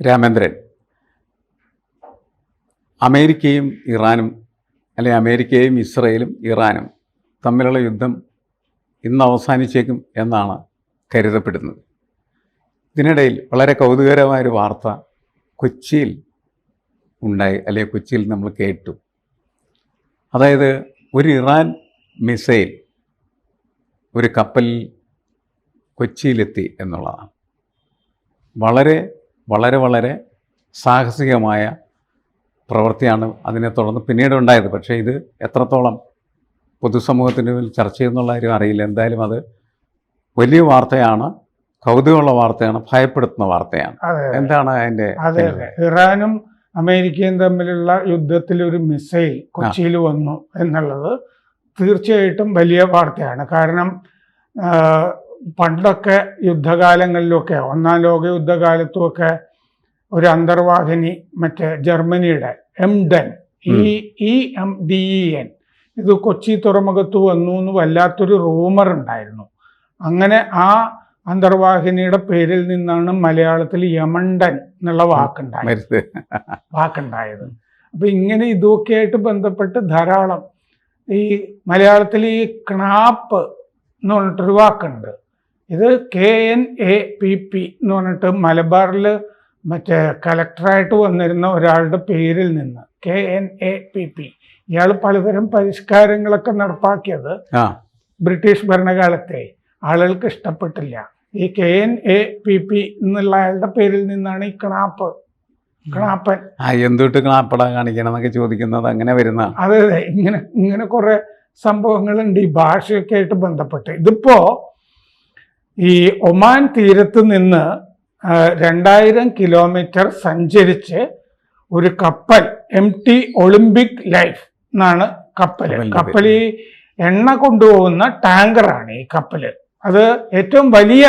രാമേന്ദ്രൻ, അമേരിക്കയും ഇറാനും അല്ലെങ്കിൽ അമേരിക്കയും ഇസ്രയേലും ഇറാനും തമ്മിലുള്ള യുദ്ധം ഇന്ന് അവസാനിച്ചേക്കും എന്നാണ് കരുതപ്പെടുന്നത്. ഇതിനിടയിൽ വളരെ കൗതുകകരമായൊരു വാർത്ത കൊച്ചിയിൽ ഉണ്ടായി, അല്ലെങ്കിൽ കൊച്ചിയിൽ നമ്മൾ കേട്ടു. അതായത് ഒരു ഇറാൻ മിസൈൽ ഒരു കപ്പലിൽ കൊച്ചിയിലെത്തി എന്നുള്ളതാണ്. വളരെ വളരെ വളരെ സാഹസികമായ പ്രവൃത്തിയാണ് അതിനെ തുടർന്ന് പിന്നീട് ഉണ്ടായത്. പക്ഷേ ഇത് എത്രത്തോളം പൊതുസമൂഹത്തിൻ്റെ മുന്നിൽ ചർച്ച ചെയ്യുന്നുള്ള കാര്യം അറിയില്ല. എന്തായാലും അത് വലിയ വാർത്തയാണ്, കൗതുകമുള്ള വാർത്തയാണ്, ഭയപ്പെടുത്തുന്ന വാർത്തയാണ്. എന്താണ് അതിൻ്റെ? അതെ, ഇറാനും അമേരിക്കയും തമ്മിലുള്ള യുദ്ധത്തിൽ ഒരു മിസൈൽ കൊച്ചിയിൽ വന്നു എന്നുള്ളത് തീർച്ചയായിട്ടും വലിയ വാർത്തയാണ്. കാരണം പണ്ടൊക്കെ യുദ്ധകാലങ്ങളിലൊക്കെ, ഒന്നാം ലോക യുദ്ധകാലത്തുമൊക്കെ ഒരു അന്തർവാഹിനി മറ്റേ ജർമ്മനിയുടെ M10 EMDEN ഇത് കൊച്ചി തുറമുഖത്ത് വന്നു എന്ന് വല്ലാത്തൊരു റൂമർ ഉണ്ടായിരുന്നു. അങ്ങനെ ആ അന്തർവാഹിനിയുടെ പേരിൽ നിന്നാണ് മലയാളത്തിൽ യമണ്ടൻ എന്നുള്ള വാക്കുണ്ടായത്. അപ്പൊ ഇങ്ങനെ ഇതൊക്കെ ആയിട്ട് ബന്ധപ്പെട്ട് ധാരാളം ഈ മലയാളത്തിൽ ഈ ക്നാപ്പ് എന്ന് പറഞ്ഞിട്ടൊരു വാക്കുണ്ട്. ഇത് KNAPP എന്ന് പറഞ്ഞിട്ട് മലബാറിൽ മറ്റേ കലക്ടറായിട്ട് വന്നിരുന്ന ഒരാളുടെ പേരിൽ നിന്ന് KNAPP. ഇയാൾ പലതരം പരിഷ്കാരങ്ങളൊക്കെ നടപ്പാക്കിയത് ബ്രിട്ടീഷ് ഭരണകാലത്തെ ആളുകൾക്ക് ഇഷ്ടപ്പെട്ടില്ല. ഈ KNAPP എന്നുള്ള അയാളുടെ പേരിൽ നിന്നാണ് ഈ ക്നാപ്പൻ എന്തൊട്ട് ക്നാപ്പട കാണിക്കണം എന്നൊക്കെ ചോദിക്കുന്നത് അങ്ങനെ വരുന്ന. അതെ, ഇങ്ങനെ കുറെ സംഭവങ്ങളുണ്ട് ഈ ഭാഷയൊക്കെ ആയിട്ട് ബന്ധപ്പെട്ട്. ഇതിപ്പോ ഈ ഒമാൻ തീരത്ത് നിന്ന് 2000 കിലോമീറ്റർ സഞ്ചരിച്ച് ഒരു കപ്പൽ MT ഒളിമ്പിക് ലൈഫ് എന്നാണ് കപ്പൽ ഈ എണ്ണ കൊണ്ടുപോകുന്ന ടാങ്കറാണ് ഈ കപ്പൽ. അത് ഏറ്റവും വലിയ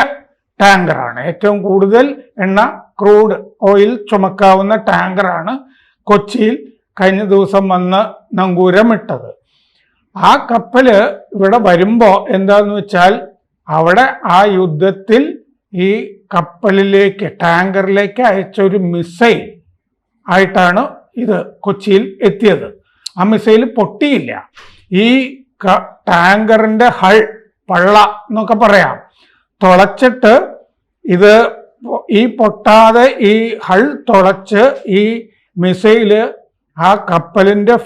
ടാങ്കറാണ്, ഏറ്റവും കൂടുതൽ എണ്ണ ക്രൂഡ് ഓയിൽ ചുമക്കാവുന്ന ടാങ്കറാണ് കൊച്ചിയിൽ കഴിഞ്ഞ ദിവസം വന്ന് നങ്കൂരമിട്ടത്. ആ കപ്പല് ഇവിടെ വരുമ്പോൾ എന്താന്ന് വെച്ചാൽ അവിടെ ആ യുദ്ധത്തിൽ ഈ കപ്പലിലേക്ക്, ടാങ്കറിലേക്ക് അയച്ച ഒരു മിസൈൽ ആയിട്ടാണ് ഇത് കൊച്ചിയിൽ എത്തിയത്. ആ മിസൈൽ പൊട്ടിയില്ല. ഈ ടാങ്കറിന്റെ ഹൾ, പള്ള എന്നൊക്കെ പറയാം, തുളച്ചിട്ട് ഇത് ഈ പൊട്ടാതെ ഈ ഹൾ തുളച്ച് ഈ മിസൈല് ആ കപ്പലിന്റെ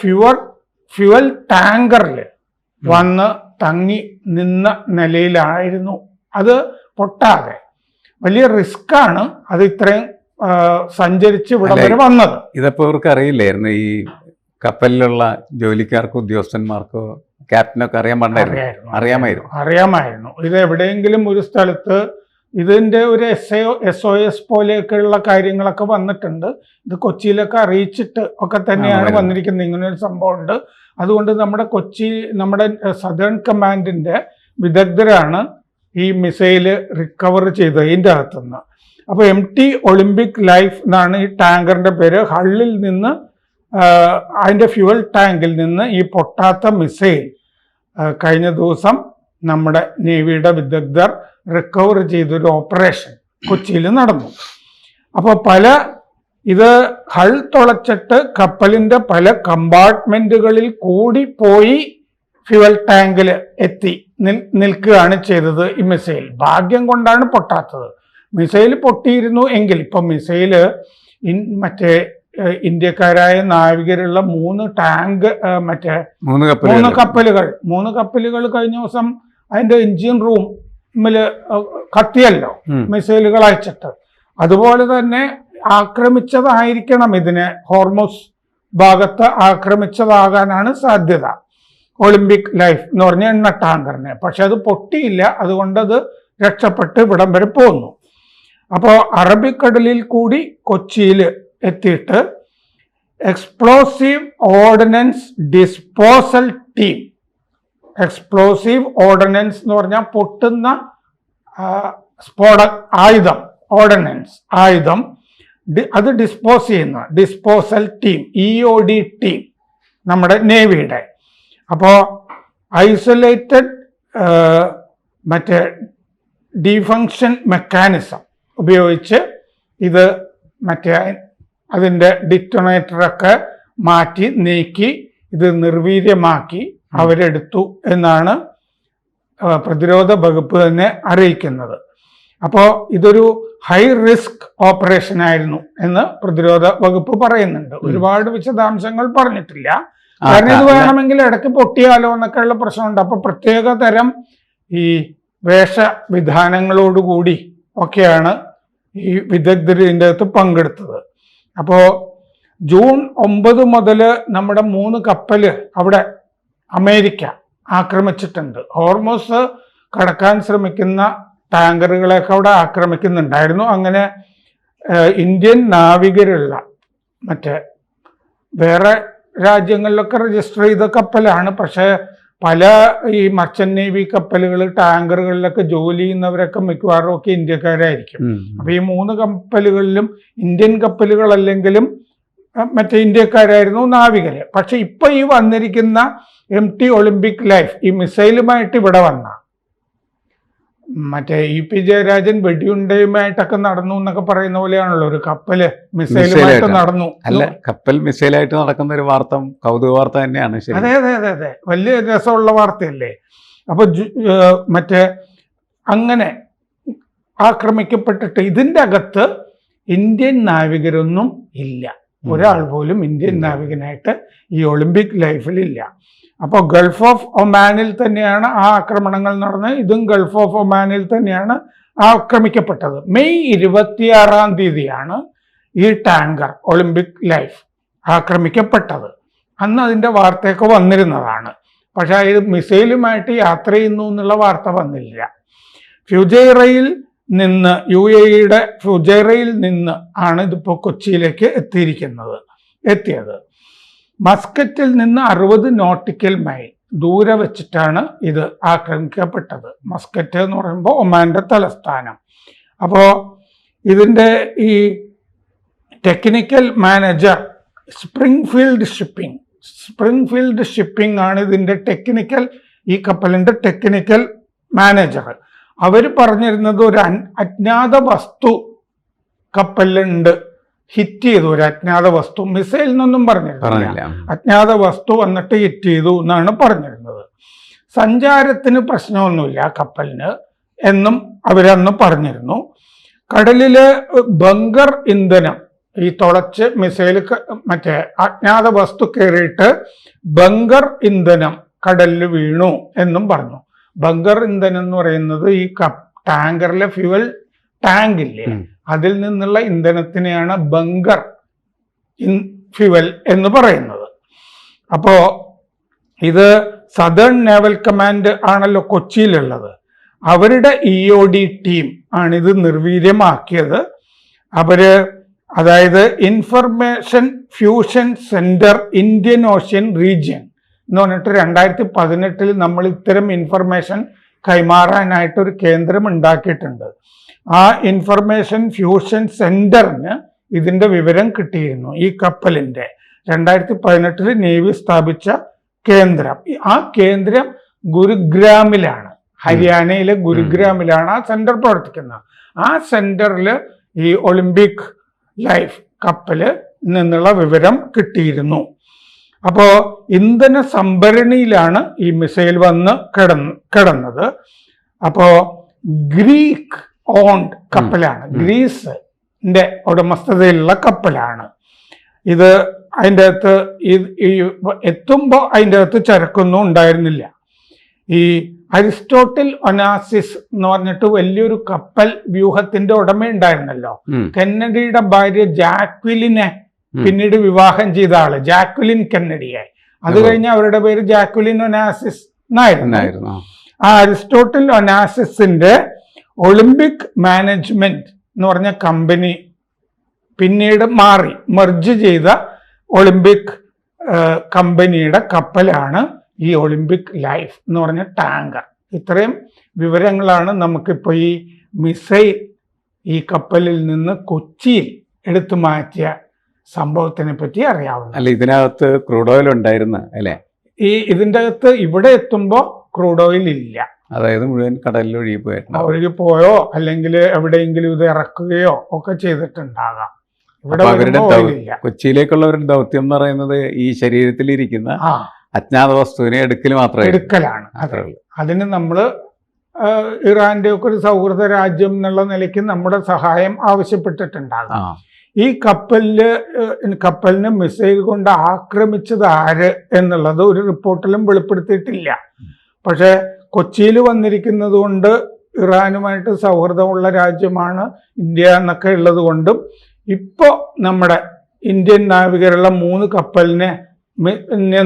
ഫ്യുവൽ ടാങ്കറിൽ വന്ന് തങ്ങി നിന്ന നിലയിലായിരുന്നു. അത് പൊട്ടാതെ. വലിയ റിസ്ക്കാണ് അത് ഇത്രയും സഞ്ചരിച്ച് ഇവിടെ വരെ വന്നത്. ഇതപ്പോ ഇവർക്ക് അറിയില്ലായിരുന്നു, ഈ കപ്പലിലുള്ള ജോലിക്കാർക്കോ ഉദ്യോഗസ്ഥന്മാർക്കോ ക്യാപ്റ്റനൊക്കെ അറിയാമായിരുന്നു. ഇത് എവിടെയെങ്കിലും ഒരു സ്ഥലത്ത് ഇതിൻ്റെ ഒരു SOS പോലെയൊക്കെയുള്ള കാര്യങ്ങളൊക്കെ വന്നിട്ടുണ്ട്. ഇത് കൊച്ചിയിലൊക്കെ അറിയിച്ചിട്ട് ഒക്കെ തന്നെയാണ് വന്നിരിക്കുന്നത്. ഇങ്ങനൊരു സംഭവം ഉണ്ട്. അതുകൊണ്ട് നമ്മുടെ സദേൺ കമാൻഡിൻ്റെ വിദഗ്ധരാണ് ഈ മിസൈല് റിക്കവർ ചെയ്തത് ഇതിൻ്റെ അകത്തുനിന്ന്. അപ്പോൾ MT ഒളിമ്പിക് ലൈഫ് എന്നാണ് ഈ ടാങ്കറിൻ്റെ പേര്. ഹള്ളിൽ നിന്ന്, അതിൻ്റെ ഫ്യൂവൽ ടാങ്കിൽ നിന്ന് ഈ പൊട്ടാത്ത മിസൈൽ കഴിഞ്ഞ ദിവസം നമ്മുടെ നേവിയുടെ വിദഗ്ധർ റിക്കവർ ചെയ്തൊരു ഓപ്പറേഷൻ കൊച്ചിയിൽ നടന്നു. അപ്പോൾ ഇത് ഹൾ തുളച്ചിട്ട് കപ്പലിൻ്റെ പല കമ്പാർട്ട്മെന്റുകളിൽ കൂടി പോയി ഫ്യൂവൽ ടാങ്കിൽ എത്തി നിൽക്കുകയാണ് ചെയ്തത് ഈ മിസൈൽ. ഭാഗ്യം കൊണ്ടാണ് പൊട്ടാത്തത്. മിസൈൽ പൊട്ടിയിരുന്നു എങ്കിൽ ഇപ്പം മിസൈല് മറ്റേ ഇന്ത്യക്കാരായ നാവികരുള്ള 3 കപ്പലുകൾ കഴിഞ്ഞ ദിവസം അതിന്റെ എഞ്ചിൻ റൂമിൽ കത്തിയല്ലോ മിസൈലുകൾ അയച്ചിട്ട്. അതുപോലെ തന്നെ ആക്രമിച്ചതായിരിക്കണം, ഇതിനെ ഹോർമുസ് ഭാഗത്ത് ആക്രമിച്ചതാകാനാണ് സാധ്യത ഒളിമ്പിക് ലൈഫ് എന്ന് പറഞ്ഞ എണ്ണ ടാങ്കറിനെ. പക്ഷെ അത് പൊട്ടിയില്ല, അതുകൊണ്ട് അത് രക്ഷപ്പെട്ട് ഇവിടം വരെ പോന്നു. അപ്പോൾ അറബിക്കടലിൽ കൂടി കൊച്ചിയിൽ എത്തിയിട്ട് explosive ordinance disposal team, explosive ordinance എന്ന് പറഞ്ഞാൽ പൊട്ടുന്ന ആയുധം, ആയുധം അത് ഡിസ്പോസ് ചെയ്യുന്ന ഡിസ്പോസൽ ടീം, EOD ടീം നമ്മുടെ നേവിയുടെ. അപ്പോൾ ഐസൊലേറ്റഡ് മറ്റേ ഡീഫങ്ഷൻ മെക്കാനിസം ഉപയോഗിച്ച് ഇത് മറ്റേ അതിൻ്റെ ഡിറ്റോണേറ്ററൊക്കെ മാറ്റി നീക്കി ഇത് നിർവീര്യമാക്കി അവരെടുത്തു എന്നാണ് പ്രതിരോധ വകുപ്പ് തന്നെ അറിയിക്കുന്നത്. അപ്പോൾ ഇതൊരു ഹൈ റിസ്ക് ഓപ്പറേഷൻ ആയിരുന്നു എന്ന് പ്രതിരോധ വകുപ്പ് പറയുന്നുണ്ട്. ഒരുപാട് വിശദാംശങ്ങൾ പറഞ്ഞിട്ടില്ല. കാരണം ഇത് വേണമെങ്കിൽ ഇടയ്ക്ക് പൊട്ടിയാലോ എന്നൊക്കെയുള്ള പ്രശ്നമുണ്ട്. അപ്പൊ പ്രത്യേക തരം ഈ വേഷവിധാനങ്ങളോടുകൂടി ഒക്കെയാണ് ഈ വിദഗ്ധർ ഇതിൻ്റെ അകത്ത് പങ്കെടുത്തത്. അപ്പോൾ ജൂൺ 9 മുതൽ നമ്മുടെ 3 കപ്പല് അവിടെ അമേരിക്ക ആക്രമിച്ചിട്ടുണ്ട്. ഹോർമോസ് കടക്കാൻ ശ്രമിക്കുന്ന ടാങ്കറുകളെയൊക്കെ അവിടെ ആക്രമിക്കുന്നുണ്ടായിരുന്നു. അങ്ങനെ ഇന്ത്യൻ നാവികരുള്ള മറ്റേ വേറെ രാജ്യങ്ങളിലൊക്കെ രജിസ്റ്റർ ചെയ്ത കപ്പലാണ്. പക്ഷേ പല ഈ മർച്ചന്റ് നേവി കപ്പലുകൾ ടാങ്കറുകളിലൊക്കെ ജോലി ചെയ്യുന്നവരൊക്കെ മിക്കവാറും ഒക്കെ ഇന്ത്യക്കാരായിരിക്കും. അപ്പൊ ഈ 3 കപ്പലുകളിലും ഇന്ത്യൻ കപ്പലുകളല്ലെങ്കിലും മറ്റേ ഇന്ത്യക്കാരായിരുന്നു നാവികര്. പക്ഷെ ഇപ്പൊ ഈ വന്നിരിക്കുന്ന MT ഒളിമ്പിക് ലൈഫ് ഈ മിസൈലുമായിട്ട് ഇവിടെ വന്ന മറ്റേ EP ജയരാജൻ വെടിയുണ്ടയുമായിട്ടൊക്കെ നടന്നു എന്നൊക്കെ പറയുന്ന പോലെയാണല്ലോ ഒരു കപ്പല് മിസൈലുമായിട്ട് നടന്നു. അല്ല, കപ്പൽ മിസൈലായിട്ട് നടക്കുന്ന ഒരു വാർത്ത കൗതുക വാർത്ത തന്നെയാണ്. അതെ അതെ അതെ അതെ, വലിയ രസമുള്ള വാർത്തയല്ലേ. അപ്പൊ മറ്റേ അങ്ങനെ ആക്രമിക്കപ്പെട്ടിട്ട് ഇതിൻ്റെ അകത്ത് ഇന്ത്യൻ നാവികരൊന്നും ഇല്ല. ഒരാൾ പോലും ഇന്ത്യൻ നാവികനായിട്ട് ഈ ഒളിമ്പിക് ലൈഫിലില്ല. അപ്പോൾ ഗൾഫ് ഓഫ് ഒമാനിൽ തന്നെയാണ് ആ ആക്രമണങ്ങൾ നടന്നത്. ഇതും ഗൾഫ് ഓഫ് ഒമാനിൽ തന്നെയാണ് ആക്രമിക്കപ്പെട്ടത്. മെയ് 26-ാം തീയതിയാണ് ഈ ടാങ്കർ ഒളിമ്പിക് ലൈഫ് ആക്രമിക്കപ്പെട്ടത്. അന്ന് അതിൻ്റെ വാർത്തയൊക്കെ വന്നിരുന്നതാണ്. പക്ഷേ ഇത് മിസൈലുമായിട്ട് യാത്ര ചെയ്യുന്നു എന്നുള്ള വാർത്ത വന്നില്ല. ഫുജൈറയിൽ നിന്ന് UAE-യുടെ ഫുജൈറയിൽ നിന്ന് ആണ് ഇതിപ്പോൾ കൊച്ചിയിലേക്ക് എത്തിയത്. മസ്കറ്റിൽ നിന്ന് 60 നോട്ടിക്കൽ മൈൽ ദൂരെ വെച്ചിട്ടാണ് ഇത് ആക്രമിക്കപ്പെട്ടത്. മസ്കറ്റ് എന്ന് പറയുമ്പോൾ ഒമാൻ്റെ തലസ്ഥാനം. അപ്പോൾ ഇതിൻ്റെ ഈ ടെക്നിക്കൽ മാനേജർ സ്പ്രിംഗ്ഫീൽഡ് ഷിപ്പിംഗ് ആണ് ഇതിൻ്റെ ഈ കപ്പലിൻ്റെ ടെക്നിക്കൽ മാനേജർ. അവർ പറഞ്ഞിരുന്നത് ഒരു അജ്ഞാത വസ്തു കപ്പലിലുണ്ട്, ഹിറ്റ് ചെയ്തു. ഒരു അജ്ഞാത വസ്തു, മിസൈൽ എന്നൊന്നും പറഞ്ഞിരുന്നില്ല, അജ്ഞാത വസ്തു വന്നിട്ട് ഹിറ്റ് ചെയ്തു എന്നാണ് പറഞ്ഞിരുന്നത്. സഞ്ചാരത്തിന് പ്രശ്നമൊന്നുമില്ല കപ്പലിന് എന്നും അവരന്ന് പറഞ്ഞിരുന്നു. കടലിലെ ബങ്കർ ഇന്ധനം ഈ തുളച്ച് മിസൈൽ മറ്റേ അജ്ഞാത വസ്തു കയറിയിട്ട് ബങ്കർ ഇന്ധനം കടലിൽ വീണു എന്നും പറഞ്ഞു. ബങ്കർ ഇന്ധനം എന്ന് പറയുന്നത് ഈ ടാങ്കറിലെ ഫ്യൂവൽ ടാങ്ക് ഇല്ലേ, അതിൽ നിന്നുള്ള ഇന്ധനത്തിനെയാണ് ബങ്കർ ഫ്യൂവൽ എന്ന് പറയുന്നത്. അപ്പോ ഇത് സദേൺ നേവൽ കമാൻഡ് ആണല്ലോ കൊച്ചിയിലുള്ളത്. അവരുടെ EOD ടീം ആണിത് നിർവീര്യമാക്കിയത്. അതായത് information fusion centre Indian ocean region എന്ന് പറഞ്ഞിട്ട് 2018 നമ്മൾ ഇത്തരം ഇൻഫർമേഷൻ കൈമാറാനായിട്ട് ഒരു കേന്ദ്രം ഉണ്ടാക്കിയിട്ടുണ്ട്. ആ ഇൻഫർമേഷൻ ഫ്യൂഷൻ സെന്ററിന് ഇതിൻ്റെ വിവരം കിട്ടിയിരുന്നു. ഈ കപ്പലിൻ്റെ 2018 നേവി സ്ഥാപിച്ച കേന്ദ്രം. ആ കേന്ദ്രം ഗുരുഗ്രാമിലാണ്, ഹരിയാനയിലെ ഗുരുഗ്രാമിലാണ് ആ സെന്റർ പ്രവർത്തിക്കുന്നത്. ആ സെന്ററിൽ ഈ ഒളിമ്പിക് ലൈഫ് കപ്പല് നിന്നുള്ള വിവരം കിട്ടിയിരുന്നു. അപ്പോൾ ഇന്ധന സംഭരണിയിലാണ് ഈ മിസൈൽ വന്ന് കിടന്നത്. അപ്പോൾ ഗ്രീക്ക് ഓൺഡ് കപ്പലാണ്, ഗ്രീസിന്റെ ഉടമസ്ഥതയിലുള്ള കപ്പലാണ് ഇത്. അതിൻ്റെ അകത്ത് എത്തുമ്പോൾ അതിൻ്റെ അകത്ത് ചരക്കൊന്നും ഉണ്ടായിരുന്നില്ല. ഈ അരിസ്റ്റോട്ടിൽ ഒനാസിസ് എന്ന് പറഞ്ഞിട്ട് വലിയൊരു കപ്പൽ വ്യൂഹത്തിന്റെ ഉടമ ഉണ്ടായിരുന്നല്ലോ. കെന്നഡിയുടെ ഭാര്യ ജാക്വിലിനെ പിന്നീട് വിവാഹം ചെയ്ത ആള് ജാക്വിലിൻ കെന്നഡിയെ. അത് കഴിഞ്ഞ് അവരുടെ പേര് ജാക്വിലിൻ ഒനാസിസ് എന്നായിരുന്നു. ആ അരിസ്റ്റോട്ടിൽ ഒനാസിസിന്റെ ഒളിമ്പിക് മാനേജ്മെന്റ് എന്ന് പറഞ്ഞ കമ്പനി പിന്നീട് മെർജ് ചെയ്ത ഒളിമ്പിക് കമ്പനിയുടെ കപ്പലാണ് ഈ ഒളിമ്പിക് ലൈഫ് എന്ന് പറഞ്ഞ ടാങ്കർ. ഇത്രയും വിവരങ്ങളാണ് നമുക്കിപ്പോൾ ഈ മിസൈൽ ഈ കപ്പലിൽ നിന്ന് കൊച്ചിയിൽ എടുത്തു മാറ്റിയ സംഭവത്തിനെ പറ്റി അറിയാവുന്നത്. അല്ല, ഇതിനകത്ത് ക്രൂഡ് ഓയിൽ ഉണ്ടായിരുന്നു അല്ലേ? ഇതിൻ്റെ അകത്ത് ഇവിടെ എത്തുമ്പോൾ ക്രൂഡ് ഓയിൽ ഇല്ല. അതായത് മുഴുവൻ കടലിൽ ഒഴുകി പോയോ, അല്ലെങ്കിൽ എവിടെയെങ്കിലും ഇത് ഇറക്കുകയോ ഒക്കെ ചെയ്തിട്ടുണ്ടാകാം. ഇവിടെ അപ്പൊ അവരുടെ വരുമ്പോ ഓയിലില്ല. കൊച്ചിയിലേക്കുള്ള ഒരു ദൗത്യം എന്ന് പറയുന്നത് ഈ ശരീരത്തിലിരിക്കുന്ന ആ അജ്ഞാത വസ്തുവിനെ എടുക്കൽ മാത്രമേ എടുക്കലാണ്. അതെ, അതിന് നമ്മൾ ഇറാന്റെ ഒക്കെ ഒരു സൗഹൃദ രാജ്യം എന്നുള്ള നിലയ്ക്ക് നമ്മുടെ സഹായം ആവശ്യപ്പെട്ടിട്ടുണ്ടാകും. ഈ കപ്പലിന് മിസൈൽ കൊണ്ട് ആക്രമിച്ചത് ആര് എന്നുള്ളത് ഒരു റിപ്പോർട്ടിലും വെളിപ്പെടുത്തിയിട്ടില്ല. പക്ഷെ കൊച്ചിയിൽ വന്നിരിക്കുന്നത് കൊണ്ട് ഇറാനുമായിട്ട് സൗഹൃദമുള്ള രാജ്യമാണ് ഇന്ത്യ എന്നൊക്കെ ഉള്ളത് കൊണ്ടും ഇപ്പോൾ നമ്മുടെ ഇന്ത്യൻ നാവികരുള്ള 3 കപ്പലിനെ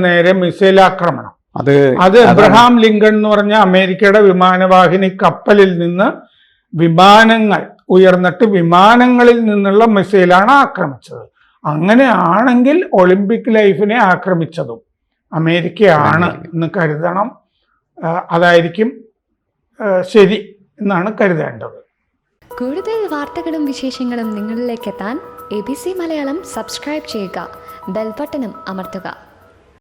നേരെ മിസൈൽ ആക്രമണം, അത് എബ്രഹാം ലിങ്കൺ എന്ന് പറഞ്ഞ അമേരിക്കയുടെ വിമാനവാഹിനി കപ്പലിൽ നിന്ന് വിമാനങ്ങൾ ഉയർന്നിട്ട് വിമാനങ്ങളിൽ നിന്നുള്ള മിസൈലാണ് ആക്രമിച്ചത്. അങ്ങനെയാണെങ്കിൽ ഒളിമ്പിക് ലൈഫിനെ ആക്രമിച്ചതും അമേരിക്കയാണ് എന്ന് കരുതണം. അതായിരിക്കും ശരി എന്നാണ് കരുതേണ്ടത്. കൂടുതൽ വാർത്തകളും വിശേഷങ്ങളും നിങ്ങളിലേക്ക് എത്താൻ ABC മലയാളം സബ്സ്ക്രൈബ് ചെയ്യുക, ബെൽ ബട്ടണും അമർത്തുക.